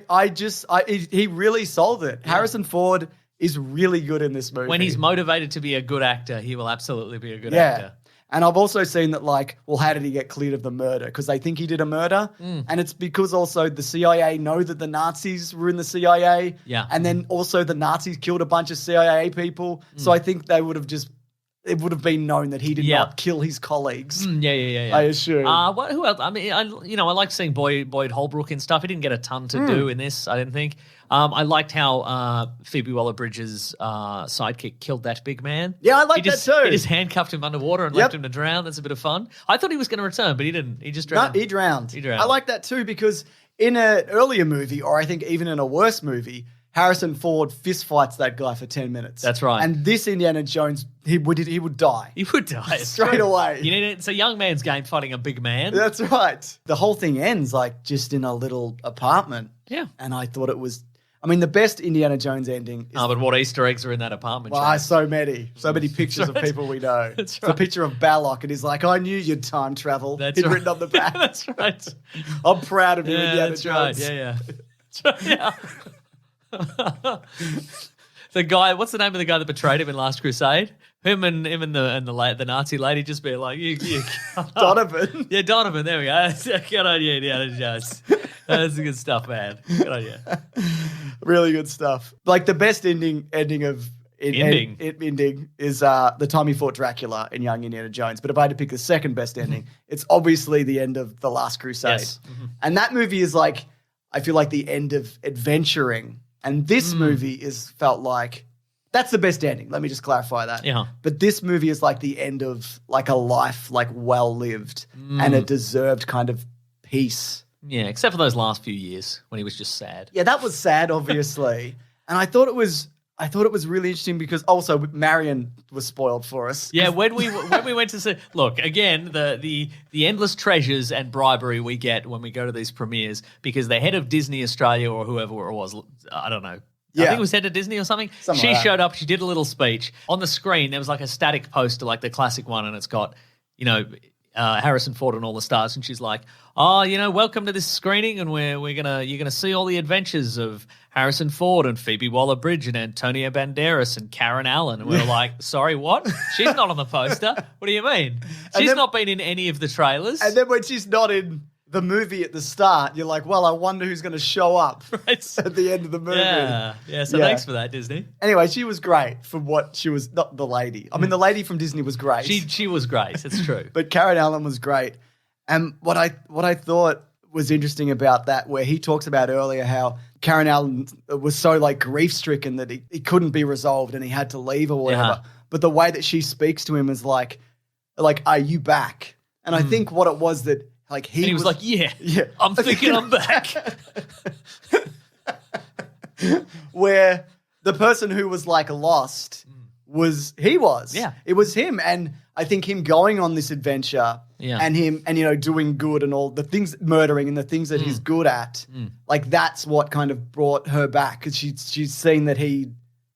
he really sold it. Yeah. Harrison Ford is really good in this movie. When he's motivated to be a good actor, he will absolutely be a good actor. And I've also seen that, how did he get cleared of the murder? Because they think he did a murder. And it's because also the CIA know that the Nazis were in the CIA. Yeah. And then also the Nazis killed a bunch of CIA people. So I think it would have been known that he did not kill his colleagues. Yeah. I assume. Who else? I mean, I liked seeing Boyd Holbrook and stuff. He didn't get a ton to do in this, I didn't think. I liked how Phoebe Waller-Bridge's sidekick killed that big man. Yeah, I like that too. He just handcuffed him underwater and left him to drown. That's a bit of fun. I thought he was going to return, but he didn't. He just drowned. No, he drowned. I like that too because in an earlier movie, or I think even in a worse movie, Harrison Ford fist fights that guy for 10 minutes. That's right. And this Indiana Jones, he would die. He would die. Straight away. It's a young man's game fighting a big man. That's right. The whole thing ends just in a little apartment. Yeah. And I thought it was, the best Indiana Jones ending is... but what Easter eggs are in that apartment? Well, so many pictures of people we know. That's It's a picture of Balok and he's like, I knew you'd time travel. That's written on the back. That's right. I'm proud of you, Indiana that's Jones. Right. Yeah. That's right. Yeah. The guy, what's the name of the guy that betrayed him in Last Crusade? Him and the Nazi lady just being like, you Donovan. Yeah, Donovan. There we go. Good on you, Indiana Jones. That's good stuff, man. Good on you. Really good stuff. Like the best ending is the time he fought Dracula in Young Indiana Jones. But if I had to pick the second best ending, it's obviously the end of The Last Crusade. Yes. And that movie is like, I feel like the end of adventuring. And this movie felt like that's the best ending. Let me just clarify that. Yeah. But this movie is like the end of like a life like well lived and a deserved kind of peace. Yeah, except for those last few years when he was just sad. Yeah, that was sad, obviously. And I thought it was really interesting because also Marion was spoiled for us. Yeah, when we went to see, look again the endless treasures and bribery we get when we go to these premieres because the head of Disney Australia or whoever it was, I don't know. Yeah. I think it was head of Disney or something. Something She like that. showed up. She did a little speech on the screen. There was like a static poster, like the classic one, and it's got Harrison Ford and all the stars. And she's like, "Oh, welcome to this screening, and you're gonna see all the adventures of Harrison Ford and Phoebe Waller-Bridge and Antonio Banderas and Karen Allen." And we were like, "Sorry, what? She's not on the poster. What do you mean? She's not been in any of the trailers." And then when she's not in the movie at the start, you're like, well, I wonder who's going to show up Right. at the end of the movie. Yeah. So thanks for that, Disney. Anyway, she was great for what she was, not the lady. I mean, the lady from Disney was great. She was great. It's true. But Karen Allen was great. And what I thought was interesting about that, where he talks about earlier how Karen Allen was so like grief-stricken that he couldn't be resolved and he had to leave or whatever. Yeah. But the way that she speaks to him is like, are you back? And I think what it was that like he was like, yeah, I'm thinking I'm back. Where the person who was like lost was. Yeah. It was him. And I think him going on this adventure and him and doing good and all the things, murdering and the things that he's good at, like that's what kind of brought her back because she's seen that he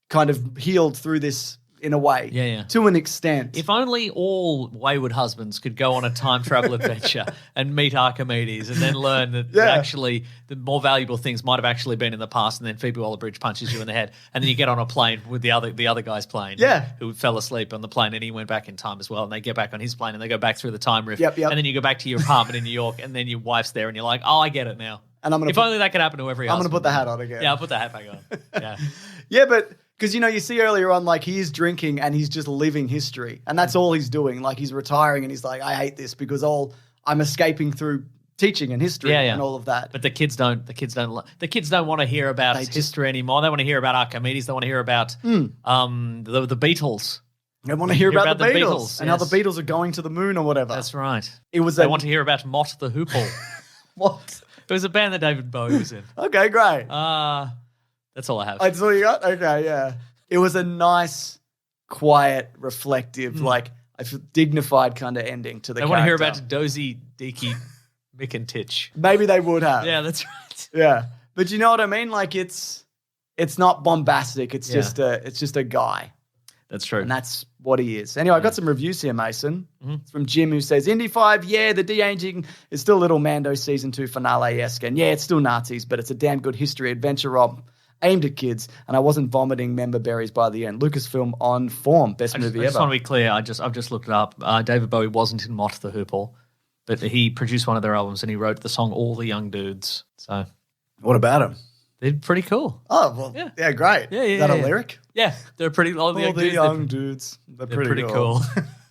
kind of healed through this in a way, to an extent. If only all wayward husbands could go on a time travel adventure and meet Archimedes and then learn that actually the more valuable things might have actually been in the past, and then Phoebe Waller-Bridge punches you in the head, and then you get on a plane with the other guy's plane, who fell asleep on the plane, and he went back in time as well, and they get back on his plane and they go back through the time rift, and then you go back to your apartment in New York, and then your wife's there, and you're like, oh, I get it now. And if only that could happen to every I'm husband. going to put the hat on again. Yeah, I'll put the hat back on. Yeah. Yeah, but because, you see earlier on, like, he is drinking and he's just living history. And that's all he's doing. Like, he's retiring and he's like, I hate this because I'm escaping through teaching and history and all of that. But the kids don't want to hear about history anymore. They want to hear about Archimedes. They want to hear about the Beatles. They want to hear about the Beatles and how the Beatles are going to the moon or whatever. That's right. They want to hear about Mott the Hoople. What? It was a band that David Bowie was in. Okay, great. That's all I have. That's all you got? Okay, yeah. It was a nice, quiet, reflective, like a dignified kind of ending to the character. I want to hear about Dozy, Deaky, Mick and Titch. Maybe they would have. Yeah, that's right. Yeah. But you know what I mean? Like it's not bombastic. It's just a guy. That's true. And that's what he is. Anyway, I got some reviews here, Mason. It's from Jim, who says, Indy 5, the de-aging is still a little Mando Season 2 finale-esque. And it's still Nazis, but it's a damn good history adventure romp aimed at kids, and I wasn't vomiting member berries by the end. Lucasfilm on form. Best movie ever. I just want to be clear. I've just looked it up. David Bowie wasn't in Mott the Hoople, but he produced one of their albums and he wrote the song All the Young Dudes. So what about him? They're pretty cool. Oh, well, yeah, great. Yeah, is that a lyric? Yeah, they're pretty. All the young dudes. They're pretty cool.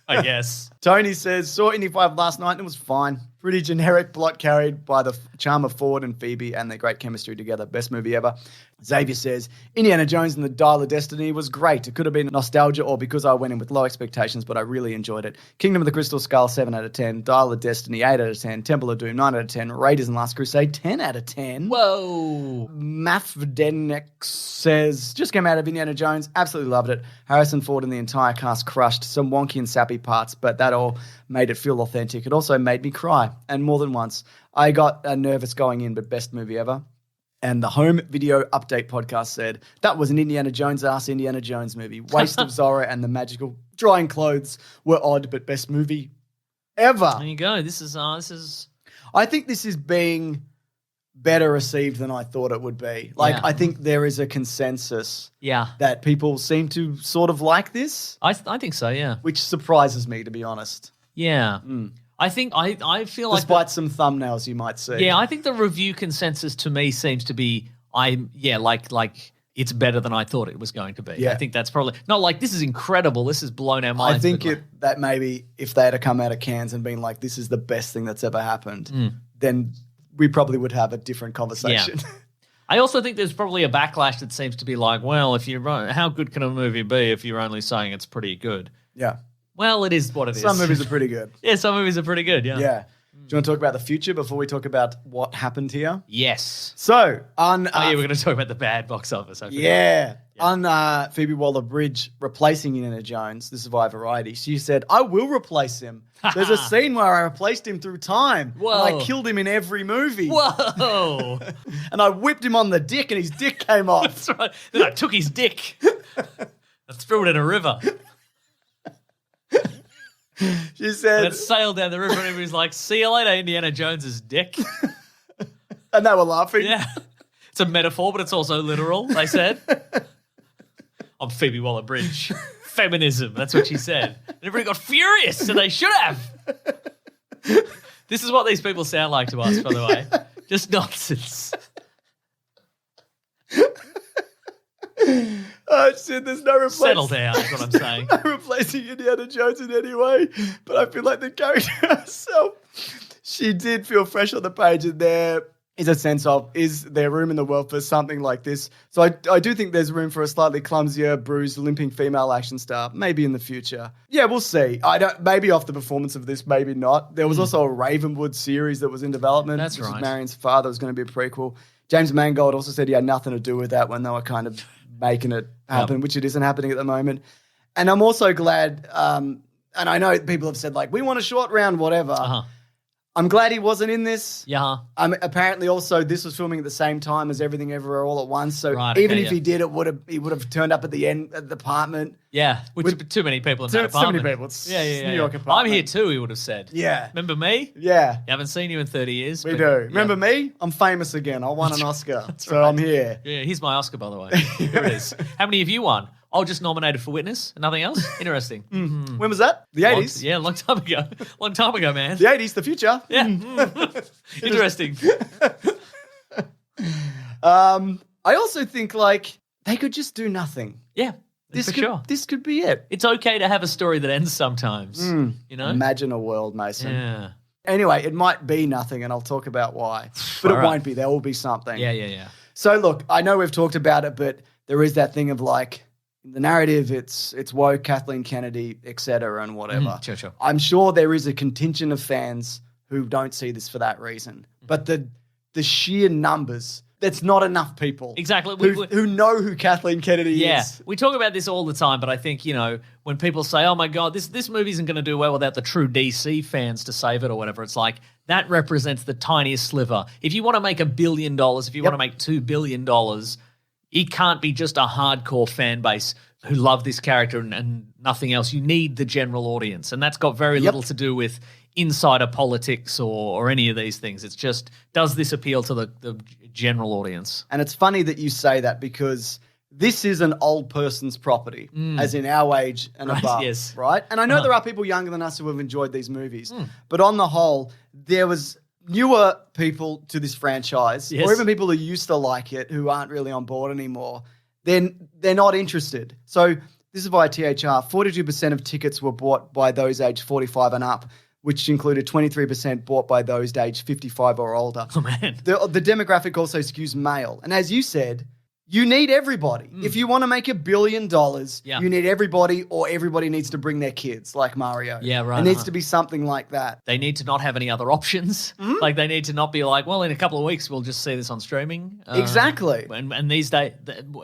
I guess. Tony says, saw Indy 5 last night and it was fine. Pretty generic plot carried by the charm of Ford and Phoebe and their great chemistry together. Best movie ever. Xavier says, Indiana Jones and the Dial of Destiny was great. It could have been nostalgia or because I went in with low expectations, but I really enjoyed it. Kingdom of the Crystal Skull, 7 out of 10. Dial of Destiny, 8 out of 10. Temple of Doom, 9 out of 10. Raiders and Last Crusade, 10 out of 10. Whoa. Mafdenex says, just came out of Indiana Jones, absolutely loved it. Harrison Ford and the entire cast crushed. Some wonky and sappy parts, but that all made it feel authentic. It also made me cry, and more than once. I got nervous going in, but best movie ever. And the Home Video Update podcast said, that was an Indiana Jones-ass Indiana Jones movie. Waste of Zora and the magical drying clothes were odd, but best movie ever. There you go. This is. I think this is being better received than I thought it would be. I think there is a consensus that people seem to sort of like this. I think so, yeah. Which surprises me, to be honest. Yeah. I think I feel like despite some thumbnails you might see. Yeah, I think the review consensus to me seems to be like it's better than I thought it was going to be. Yeah. I think that's probably not like this is incredible. This has blown our minds. I think that maybe if they had come out of Cannes and been like, this is the best thing that's ever happened, then we probably would have a different conversation. Yeah. I also think there's probably a backlash that seems to be like, well, if how good can a movie be if you're only saying it's pretty good? Yeah. Well, it is what it is. Some movies are pretty good. Yeah, some movies are pretty good, yeah. Yeah. Do you want to talk about the future before we talk about what happened here? Yes. So, we're going to talk about the bad box office. On Phoebe Waller-Bridge replacing Indiana Jones, this is via Variety, she said, I will replace him. There's a scene where I replaced him through time. Whoa. And I killed him in every movie. Whoa. And I whipped him on the dick and his dick came off. That's right. Then I took his dick. I threw it in a river. She said... And it sailed down the river and he was like, see you later, Indiana Jones's dick. And they were laughing. Yeah. It's a metaphor, but it's also literal, they said. I'm Phoebe Waller-Bridge. Feminism, that's what she said. And everybody got furious, and they should have. This is what these people sound like to us, by the way. Just nonsense. Oh, shit, there's no replacing. Settle down, is what I'm saying. No replacing Indiana Jones in any way, but I feel like the character herself, she did feel fresh on the page, and there is a sense of, is there room in the world for something like this? So I do think there's room for a slightly clumsier, bruised, limping female action star, maybe in the future. Yeah, we'll see. Maybe off the performance of this, maybe not. There was also a Ravenwood series that was in development. That's right. Marion's father was going to be a prequel. James Mangold also said he had nothing to do with that when they were kind of making it happen, which it isn't happening at the moment. And I'm also glad, and I know people have said, like, we want a short round, whatever. Uh-huh. I'm glad he wasn't in this. Yeah. Apparently, also, this was filming at the same time as Everything Everywhere All at Once. So even if he did, he would have turned up at the end at the apartment. Yeah, with too many people in that apartment. Too many people. It's New York apartment. I'm here too, he would have said. Yeah. Remember me? Yeah. Haven't seen you in 30 years. We do. Remember me? I'm famous again. I won an Oscar. So right. I'm here. Yeah, here's my Oscar, by the way. Here it is. How many have you won? Oh, just nominated for Witness. Nothing else? Interesting. Mm-hmm. When was that? The 80s? Yeah, long time ago. Long time ago, man. The 80s, the future. Yeah. Interesting. I also think, like, they could just do nothing. Yeah, for sure. This could be it. It's okay to have a story that ends sometimes, you know? Imagine a world, Mason. Yeah. Anyway, it might be nothing, and I'll talk about why. But it won't be. There will be something. Yeah. So, look, I know we've talked about it, but there is that thing of, like, the narrative, it's woke, Kathleen Kennedy, etc., and whatever. Sure. I'm sure there is a contingent of fans who don't see this for that reason. But the sheer numbers, that's not enough people. Exactly. Who know who Kathleen Kennedy is. We talk about this all the time, but I think, you know, when people say, oh my God, this movie isn't going to do well without the true DC fans to save it or whatever, it's like, that represents the tiniest sliver. If you want to make $1 billion, if you want to make $2 billion, it can't be just a hardcore fan base who love this character and nothing else. You need the general audience, and that's got very little to do with insider politics or any of these things. It's just, does this appeal to the general audience? And it's funny that you say that because this is an old person's property, as in our age and above, right? And I know there are people younger than us who have enjoyed these movies, but on the whole, there was newer people to this franchise, or even people who used to like it who aren't really on board anymore, then they're not interested. So this is via THR. 42% of tickets were bought by those aged 45 and up, which included 23% bought by those aged 55 or older. Oh, man. The demographic also skews male. And as you said, you need everybody. If you want to make $1 billion, you need everybody, or everybody needs to bring their kids, like Mario. Yeah, right. It needs to be something like that. They need to not have any other options. Like, they need to not be like, well, in a couple of weeks, we'll just see this on streaming. Exactly. And these days,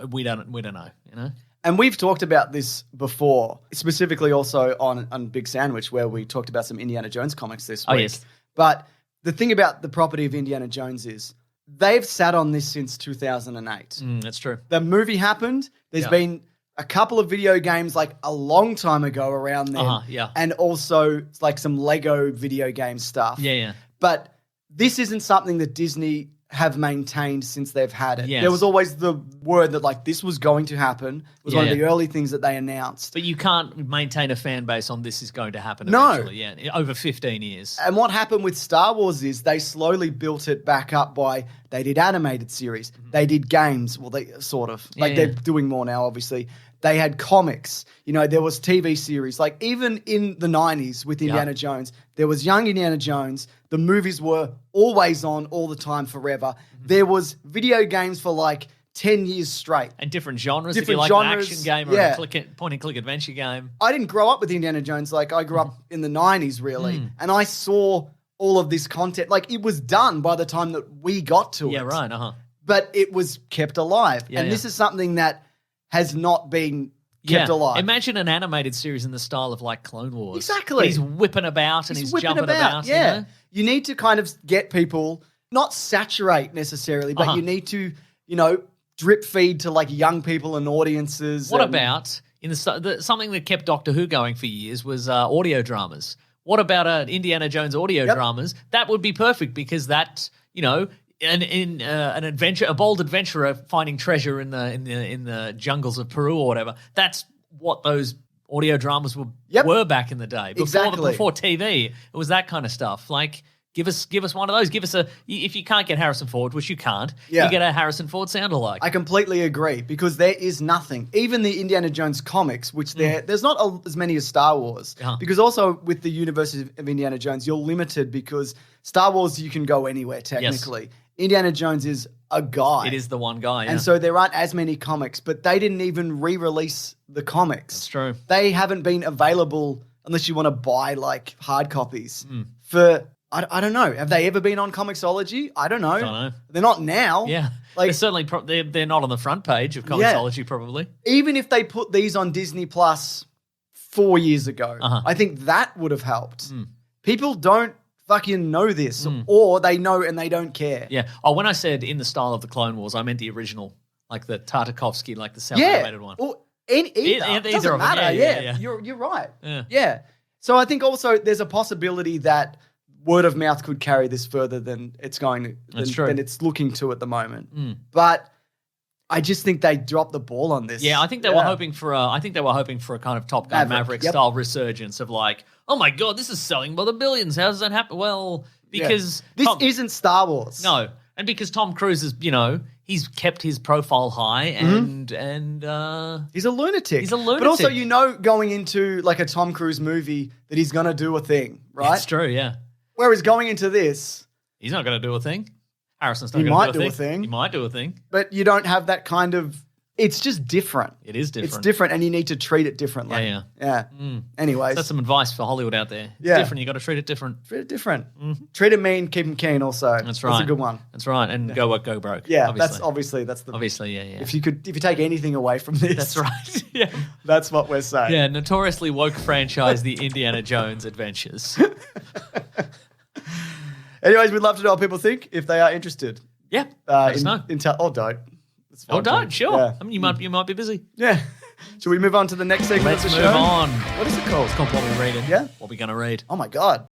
we don't know, you know? And we've talked about this before, specifically also on Big Sandwich, where we talked about some Indiana Jones comics this week. Oh, yes. But the thing about the property of Indiana Jones is they've sat on this since 2008. That's true. The movie happened. There's been a couple of video games like a long time ago around then. And also like some Lego video game stuff. Yeah. But this isn't something that Disney have maintained since they've had it. Yes. There was always the word that like this was going to happen. It was one of the early things that they announced. But you can't maintain a fan base on this is going to happen No. eventually. Yeah, over 15 years. And what happened with Star Wars is they slowly built it back up by They did animated series. They did games. Well, they sort of. Like, they're doing more now, obviously. They had comics. You know, there was TV series. Like, even in the 90s with Indiana Jones, there was Young Indiana Jones. The movies were always on all the time, forever. There was video games for, like, 10 years straight. And different genres. If you Different like genres, an action game or a point-and-click adventure game. I didn't grow up with Indiana Jones. Like, I grew up in the 90s, really. And I saw all of this content. Like, it was done by the time that we got to it. Yeah, right. But it was kept alive. And this is something that has not been kept alive. Imagine an animated series in the style of, like, Clone Wars. Exactly. He's whipping about and he's jumping about. Yeah. You know? You need to kind of get people, not saturate necessarily, but you need to, you know, drip feed to, like, young people and audiences. What about something that kept Doctor Who going for years was audio dramas? What about Indiana Jones audio dramas? That would be perfect because that's, you know, an adventure, a bold adventurer finding treasure in the jungles of Peru or whatever. That's what those audio dramas were back in the day. Before TV, it was that kind of stuff. Like, give us one of those. Give us if you can't get Harrison Ford, which you can't, you get a Harrison Ford sound-alike. I completely agree because there is nothing. Even the Indiana Jones comics, which there's not as many as Star Wars. Because also with the universe of Indiana Jones, you're limited because Star Wars, you can go anywhere technically. Yes. Indiana Jones is a guy. It is the one guy, And so there aren't as many comics, but they didn't even re-release the comics. That's true. They haven't been available unless you want to buy, like, hard copies for... I don't know. Have they ever been on Comixology? I don't know. They're not now. Yeah. Like, they're certainly they're not on the front page of Comixology probably. Even if they put these on Disney Plus 4 years ago, I think that would have helped. People don't fucking know this or they know and they don't care. Yeah. Oh, when I said in the style of the Clone Wars, I meant the original, like the Tartakovsky, like the self-animated one. Or either doesn't matter. Yeah. You're right. Yeah. So I think also there's a possibility that word of mouth could carry this further than it's than it's looking to at the moment. But I just think they dropped the ball on this. Yeah, I think they were hoping for a kind of Top Gun Maverick style resurgence of, like, oh my god, this is selling by the billions. How does that happen? Well, because this isn't Star Wars. No. And because Tom Cruise is, you know, he's kept his profile high and he's a lunatic. He's a lunatic. But also, you know, going into, like, a Tom Cruise movie that he's going to do a thing, right? That's true, yeah. Whereas going into this... He's not going to do a thing. Harrison's not going to do a thing. He might do a thing. But you don't have that kind of... It's just different. It is different. It's different and you need to treat it differently. Yeah. Anyways. That's some advice for Hollywood out there. It's different. You got to treat it different. Treat it different. Treat it mean, keep him keen also. That's right. That's a good one. That's right. And go broke. Yeah, obviously. that's the... Obviously, yeah. If you take anything away from this... That's right. Yeah. That's what we're saying. Yeah, notoriously woke franchise, the Indiana Jones Adventures. Anyways, we'd love to know what people think if they are interested. Yeah, let us know. Or don't. Or don't, sure. Yeah. I mean, you might be busy. Yeah. Should we move on to the next segment of the show? Let's move on. What is it called? It's called What We Reading. Yeah? What We Gonna Read. Oh my God.